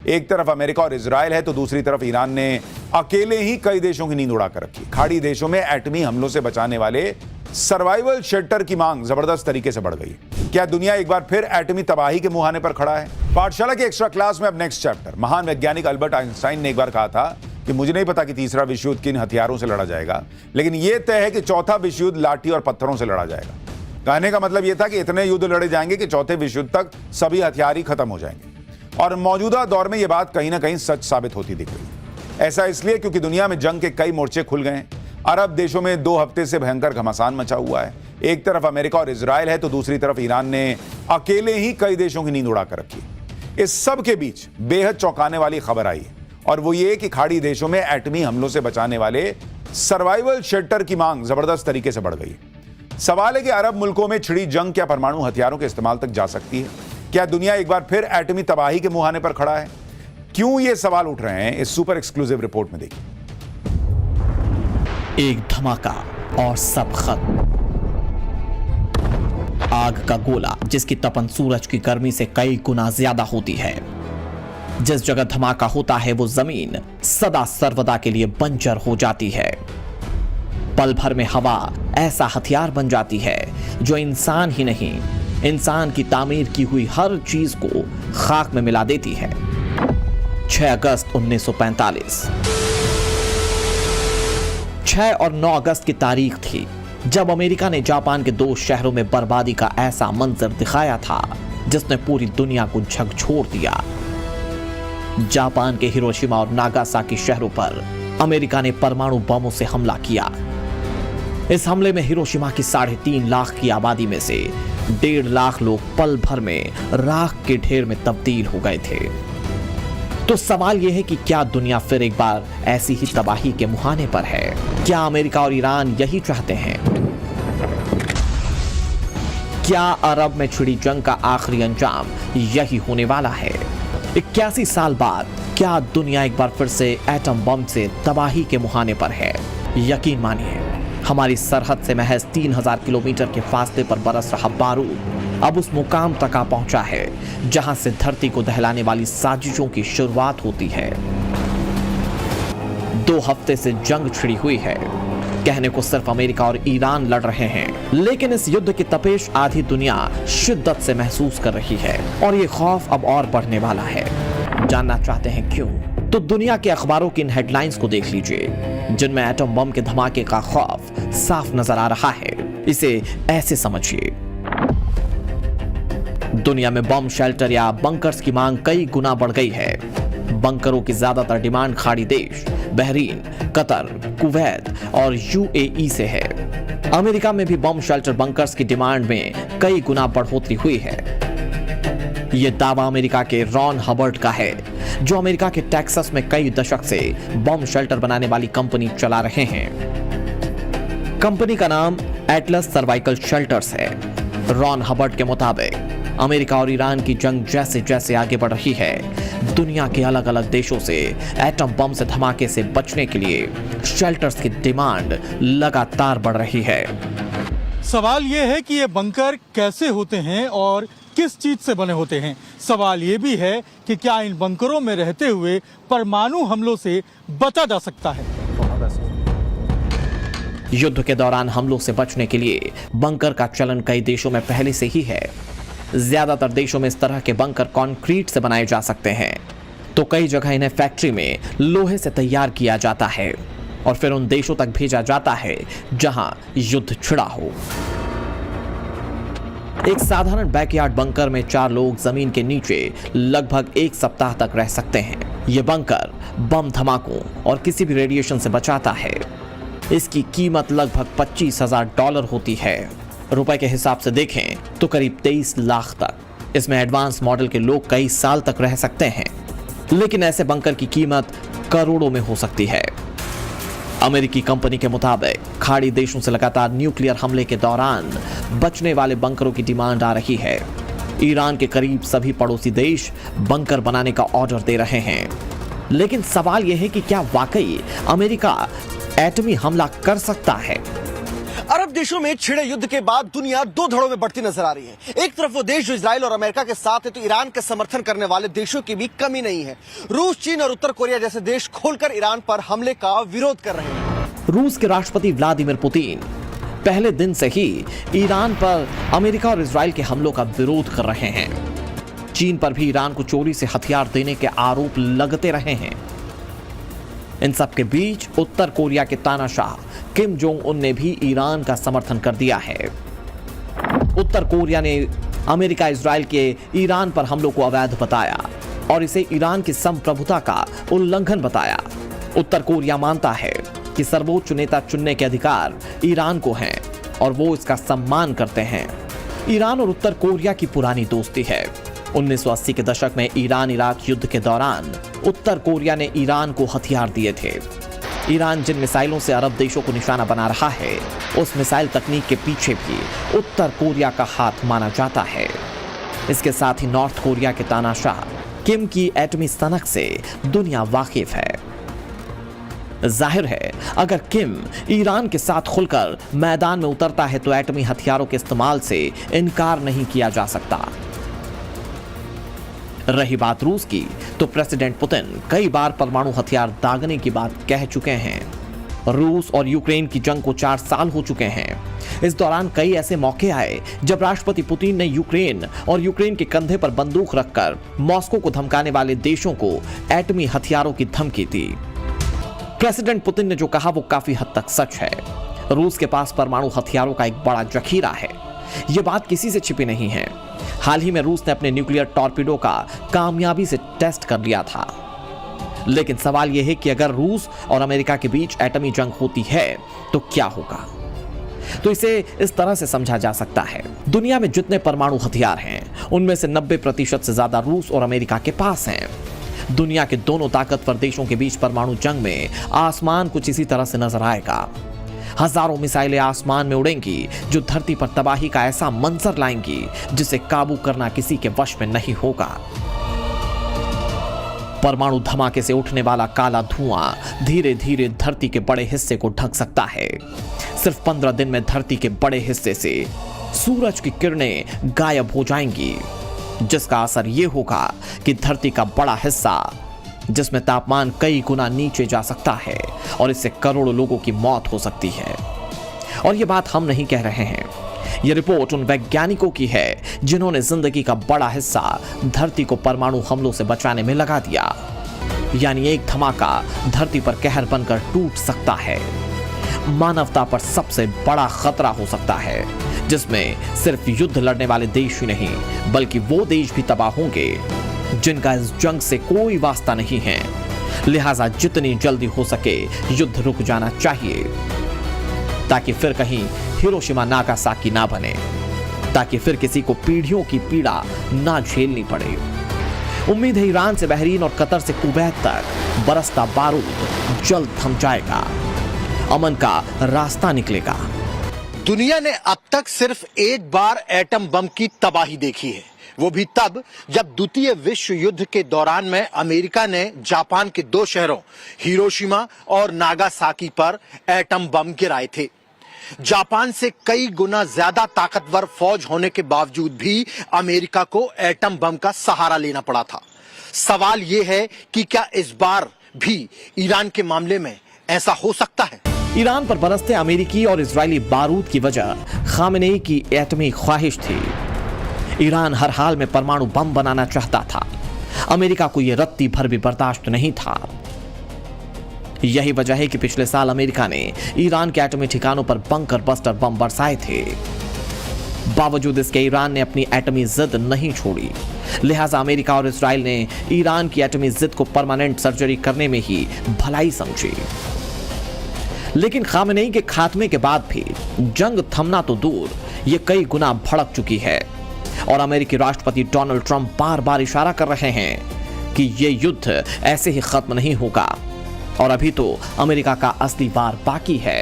एक तरफ अमेरिका और इजराइल है तो दूसरी तरफ ईरान ने अकेले ही कई देशों की नींद उड़ाकर रखी। खाड़ी देशों में एटमी हमलों से बचाने वाले सर्वाइवल शेल्टर की मांग जबरदस्त तरीके से बढ़ गई। क्या दुनिया एक बार फिर एटमी तबाही के मुहाने पर खड़ा है? पाठशाला के एक्स्ट्रा क्लास में अब नेक्स्ट चैप्टर। महान वैज्ञानिक अल्बर्ट आइंस्टाइन ने एक बार कहा था कि मुझे नहीं पता कि तीसरा विश्व युद्ध किन हथियारों से लड़ा जाएगा, लेकिन यह तय है कि चौथा विश्व युद्ध लाठी और पत्थरों से लड़ा जाएगा। कहने का मतलब यह था कि इतने युद्ध लड़े जाएंगे कि चौथे विश्व युद्ध तक सभी हथियार ही खत्म हो जाएंगे। और मौजूदा दौर में यह बात कहीं ना कहीं सच साबित होती दिख रही है। ऐसा इसलिए क्योंकि दुनिया में जंग के कई मोर्चे खुल गए हैं। अरब देशों में 2 हफ्ते से भयंकर घमासान मचा हुआ है। एक तरफ अमेरिका और इजराइल है तो दूसरी तरफ ईरान ने अकेले ही कई देशों की नींद उड़ाकर रखी। इस सब के बीच बेहद चौंकाने वाली खबर आई और वो ये कि खाड़ी देशों में एटमी हमलों से बचाने वाले सर्वाइवल शेल्टर की मांग जबरदस्त तरीके से बढ़ गई। सवाल है कि अरब मुल्कों में छिड़ी जंग क्या परमाणु हथियारों के इस्तेमाल तक जा सकती है? क्या दुनिया एक बार फिर एटमी तबाही के मुहाने पर खड़ा है? क्यों ये सवाल उठ रहे हैं, इस सुपर एक्सक्लूसिव रिपोर्ट में देखिए। एक धमाका और सब खत्म। आग का गोला जिसकी तपन सूरज की गर्मी से कई गुना ज्यादा होती है। जिस जगह धमाका होता है वो जमीन सदा सर्वदा के लिए बंजर हो जाती है। पल भर में हवा ऐसा हथियार बन जाती है जो इंसान ही नहीं, इंसान की तामीर की हुई हर चीज को खाक में मिला देती है। 6 अगस्त 1945 6 और 9 अगस्त की तारीख थी जब अमेरिका ने जापान के 2 शहरों में बर्बादी का ऐसा मंजर दिखाया था जिसने पूरी दुनिया को झकझोर दिया। जापान के हिरोशिमा और नागासाकी शहरों पर अमेरिका ने परमाणु बमों से हमला किया। इस हमले में हिरोशिमा की 3.5 लाख की आबादी में से 1.5 लाख लोग पल भर में राख के ढेर में तब्दील हो गए थे। तो सवाल यह है कि क्या दुनिया फिर एक बार ऐसी ही तबाही के मुहाने पर है? क्या अमेरिका और ईरान यही चाहते हैं? क्या अरब में छिड़ी जंग का आखिरी अंजाम यही होने वाला है? 81 साल बाद क्या दुनिया एक बार फिर से एटम बम से तबाही के मुहाने पर है? यकीन मानिए, हमारी सरहद से महज 3000 किलोमीटर के फासले पर बरस रहा बारूद अब उस मुकाम तक आ पहुंचा है जहां से धरती को दहलाने वाली साजिशों की शुरुआत होती है। 2 हफ्ते से जंग छिड़ी हुई है। कहने को सिर्फ अमेरिका और ईरान लड़ रहे हैं, लेकिन इस युद्ध की तपेश आधी दुनिया शिद्दत से महसूस कर रही है और ये खौफ अब और बढ़ने वाला है। जानना चाहते हैं क्यों? तो दुनिया के अखबारों की इन हेडलाइंस को देख लीजिए जिनमें एटम बम के धमाके का खौफ साफ नजर आ रहा है। इसे ऐसे समझिए, दुनिया में बम शेल्टर या बंकर्स की मांग कई गुना बढ़ गई है। बंकरों की ज्यादातर डिमांड खाड़ी देश बहरीन, कतर, कुवैत और यूएई से है। अमेरिका में भी बम शेल्टर बंकर्स की डिमांड में कई गुना बढ़ोतरी हुई है। यह दावा अमेरिका के रॉन हबर्ट का है जो अमेरिका के टेक्सास में कई दशक से बम शेल्टर बनाने वाली कंपनी चला रहे हैं। कंपनी का नाम एटलस सर्वाइकल शेल्टर्स है। रॉन हबर्ट के मुताबिक अमेरिका और ईरान की जंग जैसे जैसे आगे बढ़ रही है, दुनिया के अलग अलग देशों से एटम बम से धमाके से बचने के लिए शेल्टर्स की डिमांड लगातार बढ़ रही है। सवाल यह है कि ये बंकर कैसे होते हैं और किस चीज से बने होते हैं। सवाल ये भी है कि क्या इन बंकरों में रहते हुए परमाणु हमलों से बचा जा सकता है। युद्ध के दौरान हमलों से बचने के लिए बंकर का चलन कई देशों में पहले से ही है। ज्यादातर देशों में इस तरह के बंकर कंक्रीट से बनाए जा सकते हैं, तो कई जगह इन्हें फैक्ट्री में लोहे से तैयार किया जाता है और फिर उन देशों तक भेजा जाता है जहां युद्ध छिड़ा हो। एक साधारण बैकयार्ड बंकर में 4 लोग जमीन के नीचे लगभग 1 सप्ताह तक रह सकते हैं। यह बंकर बम धमाकों और किसी भी रेडिएशन से बचाता है। इसकी कीमत लगभग $25,000 होती है। रुपए के हिसाब से देखें तो करीब 23 लाख तक। इसमें एडवांस मॉडल के लोग कई साल तक रह सकते हैं, लेकिन ऐसे बंकर की कीमत करोड़ों में हो सकती है। अमेरिकी कंपनी के मुताबिक खाड़ी देशों से लगातार न्यूक्लियर हमले के दौरान बचने वाले बंकरों की डिमांड आ रही है। ईरान के करीब सभी पड़ोसी देश बंकर बनाने का ऑर्डर दे रहे हैं, लेकिन सवाल यह है कि क्या वाकई अमेरिका एटमी हमला कर सकता है? अरब देशों में छिड़े युद्ध के बाद दुनिया दो धड़ों में बढ़ती नजर आ रही है। एक तरफ वो देश जो इजराइल और अमेरिका के साथ है, तो ईरान का समर्थन करने वाले देशों की भी कमी नहीं है। रूस, चीन और उत्तर कोरिया जैसे देश खोलकर ईरान पर हमले का विरोध कर रहे हैं। रूस के राष्ट्रपति व्लादिमीर पुतिन पहले दिन से ही ईरान पर अमेरिका और इजराइल के हमलों का विरोध कर रहे हैं। चीन पर भी ईरान को चोरी से हथियार देने के आरोप लगते रहे हैं। इन सब के बीच उत्तर कोरिया के तानाशाह किम जोंग उन ने भी ईरान का समर्थन कर दिया है। उत्तर कोरिया ने अमेरिका इजराइल के ईरान पर हमलों को अवैध बताया और इसे ईरान की संप्रभुता का उल्लंघन बताया। उत्तर कोरिया मानता है कि सर्वोच्च नेता चुनने के अधिकार ईरान को हैं और वो इसका सम्मान करते हैं। ईरान और उत्तर कोरिया की पुरानी दोस्ती है। 1980 के दशक में ईरान इराक युद्ध के दौरान उत्तर कोरिया ने ईरान को हथियार दिए थे। ईरान जिन मिसाइलों से अरब देशों को निशाना बना रहा है, उस मिसाइल तकनीक के पीछे भी उत्तर कोरिया का हाथ माना जाता है। इसके साथ ही नॉर्थ कोरिया के तानाशाह किम की एटमी सनक से दुनिया वाकिफ है। जाहिर है, अगर किम ईरान के साथ खुलकर मैदान में उतरता है तो एटमी हथियारों के इस्तेमाल से इनकार नहीं किया जा सकता। रही बात रूस की, तो प्रेसिडेंट पुतिन कई बार परमाणु हथियार दागने की बात कह चुके हैं। रूस और यूक्रेन की जंग को 4 साल हो चुके हैं। इस दौरान कई ऐसे मौके आए जब राष्ट्रपति पुतिन ने यूक्रेन और यूक्रेन के कंधे पर बंदूक रखकर मॉस्को को धमकाने वाले देशों को एटमी हथियारों की धमकी दी। प्रेसिडेंट पुतिन ने जो कहा वो काफी हद तक सच है। रूस के पास परमाणु हथियारों का एक बड़ा जखीरा है। यह बात किसी से छिपी नहीं है। हाल ही में रूस ने अपने न्यूक्लियर टॉर्पीडो का कामयाबी से टेस्ट कर लिया था। लेकिन सवाल यह है कि अगर रूस और अमेरिका के बीच एटमी जंग होती है तो क्या होगा? तो इसे इस तरह से समझा जा सकता है, दुनिया में जितने परमाणु हथियार हैं उनमें से 90% से ज्यादा रूस और अमेरिका के पास हैं। दुनिया के दोनों ताकतवर देशों के बीच परमाणु जंग में आसमान कुछ इसी तरह से नजर आएगा। हजारों मिसाइलें आसमान में उड़ेंगी जो धरती पर तबाही का ऐसा मंजर लाएंगी जिसे काबू करना किसी के वश में नहीं होगा। परमाणु धमाके से उठने वाला काला धुआं धीरे धीरे धरती के बड़े हिस्से को ढक सकता है। सिर्फ 15 दिन में धरती के बड़े हिस्से से सूरज की किरणें गायब हो जाएंगी, जिसका असर यह होगा कि धरती का बड़ा हिस्सा, जिसमें तापमान कई गुना नीचे जा सकता है और इससे करोड़ों लोगों की मौत हो सकती है। और ये बात हम नहीं कह रहे हैं, ये रिपोर्ट उन वैज्ञानिकों की है जिन्होंने जिंदगी का बड़ा हिस्सा धरती को परमाणु हमलों से बचाने में लगा दिया। यानी एक धमाका धरती पर कहर बनकर टूट सकता है। मानवता पर सबसे बड़ा खतरा हो सकता है, जिसमें सिर्फ युद्ध लड़ने वाले देश ही नहीं बल्कि वो देश भी तबाह होंगे जिनका इस जंग से कोई वास्ता नहीं है। लिहाजा जितनी जल्दी हो सके युद्ध रुक जाना चाहिए, ताकि फिर कहीं हिरोशिमा नागासाकी ना बने, ताकि फिर किसी को पीढ़ियों की पीड़ा ना झेलनी पड़े। उम्मीद है ईरान से बहरीन और कतर से कुवैत तक बरसता बारूद जल्द थम जाएगा, अमन का रास्ता निकलेगा। दुनिया ने अब तक सिर्फ एक बार एटम बम की तबाही देखी है, वो भी तब जब द्वितीय विश्व युद्ध के दौरान में अमेरिका ने जापान के 2 शहरों हिरोशिमा और नागासाकी पर एटम बम गिराए थे। जापान से कई गुना ज्यादा ताकतवर फौज होने के बावजूद भी अमेरिका को एटम बम का सहारा लेना पड़ा था। सवाल यह है कि क्या इस बार भी ईरान के मामले में ऐसा हो सकता है? ईरान पर बरसते अमेरिकी और इजरायली बारूद की वजह खामेनेई की एटमी ख्वाहिश थी। ईरान हर हाल में परमाणु बम बनाना चाहता था। अमेरिका को यह रत्ती भर भी बर्दाश्त नहीं था। यही वजह है कि पिछले साल अमेरिका ने ईरान के एटमी ठिकानों पर बंकर बस्टर बम बरसाए थे। बावजूद इसके ईरान ने अपनी एटमी जिद नहीं छोड़ी। लिहाजा अमेरिका और इजराइल ने ईरान की एटमी जिद को परमानेंट सर्जरी करने में ही भलाई समझी। लेकिन खामेनेई के खात्मे के बाद भी जंग थमना तो दूर, ये कई गुना भड़क चुकी है और अमेरिकी राष्ट्रपति डोनाल्ड ट्रंप बार बार इशारा कर रहे हैं कि यह युद्ध ऐसे ही खत्म नहीं होगा और अभी तो अमेरिका का असली वार बाकी है।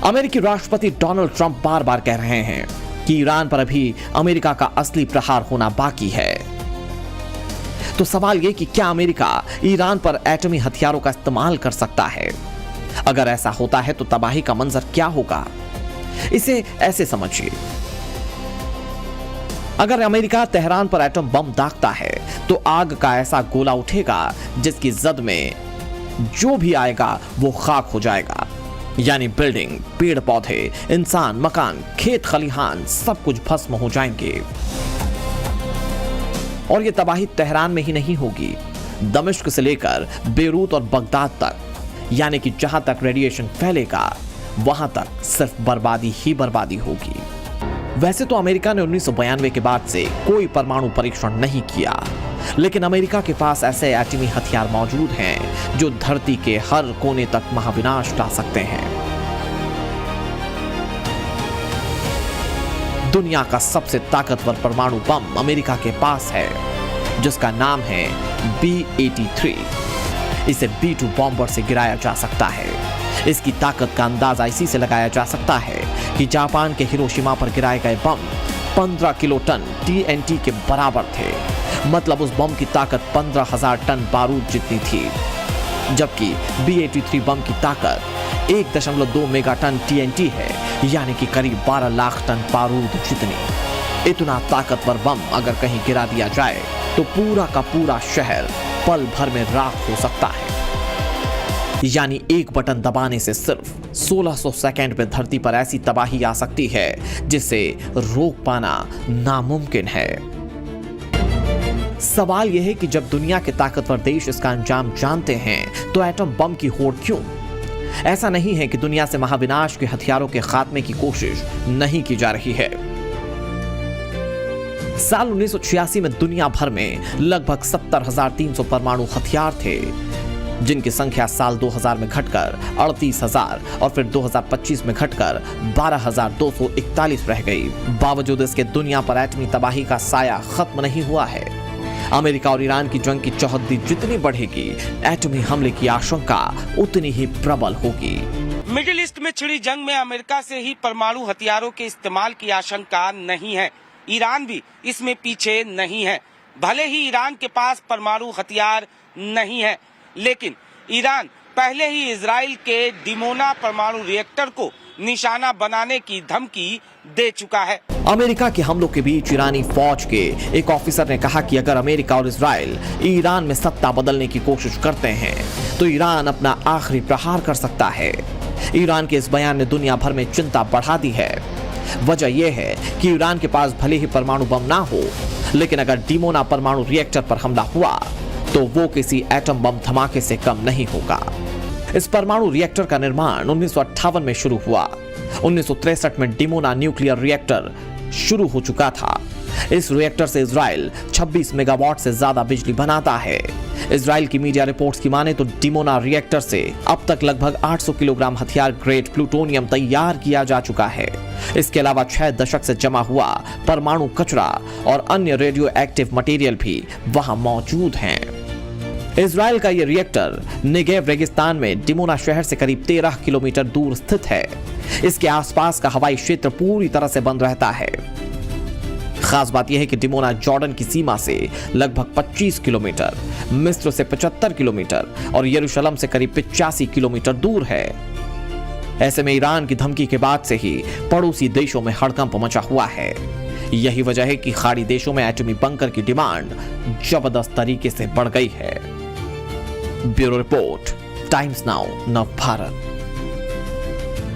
अमेरिकी राष्ट्रपति डोनाल्ड ट्रंप बार बार कह रहे हैं कि ईरान पर अभी अमेरिका का असली प्रहार होना बाकी है। तो सवाल यह कि क्या अमेरिका ईरान पर एटमी हथियारों का इस्तेमाल कर सकता है? अगर ऐसा होता है तो तबाही का मंजर क्या होगा? इसे ऐसे समझिए, अगर अमेरिका तेहरान पर एटम बम दागता है तो आग का ऐसा गोला उठेगा जिसकी जद में जो भी आएगा वो खाक हो जाएगा। यानी बिल्डिंग, पेड़ पौधे, इंसान, मकान, खेत खलिहान सब कुछ भस्म हो जाएंगे। और ये तबाही तेहरान में ही नहीं होगी, दमिश्क से लेकर बेरूत और बगदाद तक, यानी कि जहां तक रेडिएशन फैलेगा वहां तक सिर्फ बर्बादी ही बर्बादी होगी। वैसे तो अमेरिका ने 1992 के बाद से कोई परमाणु परीक्षण नहीं किया, लेकिन अमेरिका के पास ऐसे एटमी हथियार मौजूद हैं जो धरती के हर कोने तक महाविनाश ला सकते हैं। दुनिया का सबसे ताकतवर परमाणु बम अमेरिका के पास है, जिसका नाम है B-83। इसे B-2 बॉम्बर से गिराया जा सकता है। इसकी ताकत का अंदाजा इसी से लगाया जा सकता है कि जापान के हिरोशिमा पर गिराए गए बम 15 किलो टन TNT के बराबर थे। मतलब उस बम की ताकत 15,000 टन बारूद जितनी थी, जबकि B-83 बम की ताकत 1.2 मेगा टन TNT है, यानी कि करीब 12 लाख टन बारूद जितनी। इतना ताकतवर बम अगर कहीं गिरा दिया जाए तो पूरा का पूरा शहर पल भर में राख हो सकता है। यानी एक बटन दबाने से सिर्फ 1600 सेकंड में धरती पर ऐसी तबाही आ सकती है जिसे रोक पाना नामुमकिन है। सवाल यह है कि जब दुनिया के ताकतवर देश इसका अंजाम जानते हैं तो एटम बम की होड़ क्यों? ऐसा नहीं है कि दुनिया से महाविनाश के हथियारों के खात्मे की कोशिश नहीं की जा रही है। साल 1986 में दुनिया भर में लगभग 70,300 परमाणु हथियार थे, जिनकी संख्या साल 2000 में घटकर 38,000 और फिर 2025 में घटकर 12,241 रह गई। बावजूद इसके दुनिया पर एटमी तबाही का साया खत्म नहीं हुआ है। अमेरिका और ईरान की जंग की चौहद्दी जितनी बढ़ेगी, एटमी हमले की आशंका उतनी ही प्रबल होगी। मिडिल ईस्ट में छिड़ी जंग में अमेरिका से ही परमाणु हथियारों के इस्तेमाल की आशंका नहीं है। ईरान भी इसमें पीछे नहीं है। भले ही ईरान के पास परमाणु हथियार नहीं है, लेकिन ईरान पहले ही इजराइल के डिमोना परमाणु रिएक्टर को निशाना बनाने की धमकी दे चुका है। अमेरिका के हमलों के बीच ईरानी फौज के एक ऑफिसर ने कहा कि अगर अमेरिका और इजराइल ईरान में सत्ता बदलने की कोशिश करते हैं तो ईरान अपना आखिरी प्रहार कर सकता है। ईरान के इस बयान ने दुनिया भर में चिंता बढ़ा दी है। वजह यह है कि ईरान के पास भले ही परमाणु बम ना हो, लेकिन अगर डिमोना परमाणु रिएक्टर पर हमला हुआ तो वो किसी एटम बम धमाके से कम नहीं होगा। इस परमाणु रिएक्टर का निर्माण 1958 में शुरू हुआ। 1963 में डिमोना न्यूक्लियर रिएक्टर शुरू हो चुका था। इस रिएक्टर से इजराइल 26 मेगावाट से ज्यादा बिजली बनाता है। इजराइल की मीडिया रिपोर्ट्स की माने तो डिमोना रिएक्टर से अब तक लगभग 800 किलोग्राम हथियार ग्रेड प्लूटोनियम तैयार किया जा चुका है। इसके अलावा 6 दशक से जमा हुआ परमाणु कचरा और अन्य रेडियो एक्टिव मटेरियल भी वहां मौजूद हैं। इजराइल का यह रिएक्टर नेगेव रेगिस्तान में डिमोना शहर से करीब 13 किलोमीटर दूर स्थित है। इसके आसपास का हवाई क्षेत्र पूरी तरह से बंद रहता है। खास बात यह है कि डिमोना जॉर्डन की सीमा से लगभग 25 किलोमीटर, मिस्र से 75 किलोमीटर और यरूशलेम से करीब 85 किलोमीटर दूर है। ऐसे में ईरान की धमकी के बाद से ही पड़ोसी देशों में हड़कंप मचा हुआ है। यही वजह है कि खाड़ी देशों में एटमी बंकर की डिमांड जबरदस्त तरीके से बढ़ गई है। ब्यूरो रिपोर्ट, टाइम्स नाउ, नव भारत।